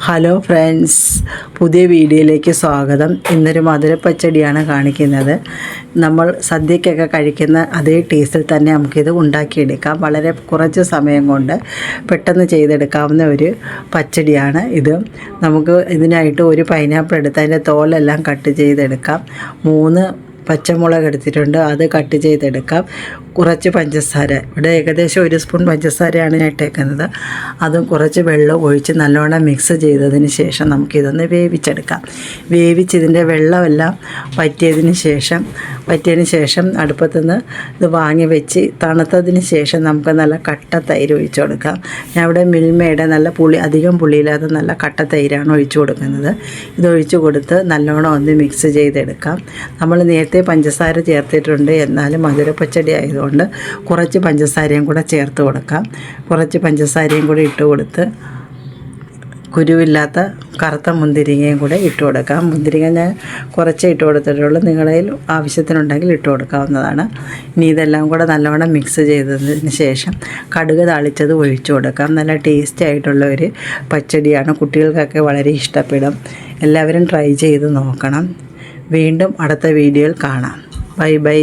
Hello friends, പുതിയ വീഡിയോയിലേക്ക് സ്വാഗതം. ഇന്നൊരു മധുരപ്പച്ചടിയാണ് കാണിക്കുന്നത്. നമ്മൾ സദ്യക്കൊക്കെ കഴിക്കുന്ന അതേ ടേസ്റ്റിൽ തന്നെ നമുക്കിത് ഉണ്ടാക്കിയെടുക്കാം. വളരെ കുറച്ച് സമയം കൊണ്ട് പെട്ടെന്ന് ചെയ്തെടുക്കാവുന്ന ഒരു പച്ചടിയാണ് ഇത്. നമുക്ക് ഇതിനായിട്ട് ഒരു പൈനാപ്പിൾ എടുത്ത് അതിൻ്റെ തോലെല്ലാം കട്ട് ചെയ്തെടുക്കാം. 3 പച്ചമുളക് എടുത്തിട്ടുണ്ട്, അത് കട്ട് ചെയ്തെടുക്കാം. കുറച്ച് പഞ്ചസാര, ഇവിടെ ഏകദേശം 1 സ്പൂൺ പഞ്ചസാരയാണ് ഞാൻ ഇട്ടേക്കുന്നത്. അതും കുറച്ച് വെള്ളം ഒഴിച്ച് നല്ലോണം മിക്സ് ചെയ്തതിന് ശേഷം നമുക്കിതൊന്ന് വേവിച്ചെടുക്കാം. ഇതിൻ്റെ വെള്ളമെല്ലാം പറ്റിയതിന് ശേഷം അടുപ്പത്തുനിന്ന് ഇത് വാങ്ങി വെച്ച് തണുത്തതിന് ശേഷം നമുക്ക് നല്ല കട്ട തൈര് ഒഴിച്ചു കൊടുക്കാം. ഞാൻ ഇവിടെ മിൽമയുടെ നല്ല അധികം പുളിയില്ലാതെ നല്ല കട്ട തൈരാണ് ഒഴിച്ചു കൊടുക്കുന്നത്. ഇതൊഴിച്ച് കൊടുത്ത് നല്ലോണം ഒന്ന് മിക്സ് ചെയ്തെടുക്കാം. നമ്മൾ നേരത്തെ പഞ്ചസാര ചേർത്തിട്ടുണ്ട്, എന്നാലും മധുരപ്പച്ചടി ആയതുകൊണ്ട് കുറച്ച് പഞ്ചസാരയും കൂടെ ചേർത്ത് കൊടുക്കാം. കുറച്ച് പഞ്ചസാരയും കൂടി ഇട്ട് കൊടുത്ത് കുരുവില്ലാത്ത കറുത്ത മുന്തിരിങ്ങയും കൂടെ ഇട്ട് കൊടുക്കാം. മുന്തിരിങ്ങ ഞാൻ കുറച്ച് ഇട്ട് കൊടുത്തിട്ടുള്ളൂ, നിങ്ങളിൽ ആവശ്യത്തിനുണ്ടെങ്കിൽ ഇട്ട് കൊടുക്കാവുന്നതാണ്. ഇനി ഇതെല്ലാം കൂടെ നല്ലവണ്ണം മിക്സ് ചെയ്തതിന് ശേഷം കടുക് താളിച്ചത് ഒഴിച്ചു കൊടുക്കാം. നല്ല ടേസ്റ്റി ആയിട്ടുള്ള ഒരു പച്ചടിയാണ്, കുട്ടികൾക്കൊക്കെ വളരെ ഇഷ്ടപ്പെടും. എല്ലാവരും ട്രൈ ചെയ്ത് നോക്കണം. വീണ്ടും അടുത്ത വീഡിയോയിൽ കാണാം. Bye bye.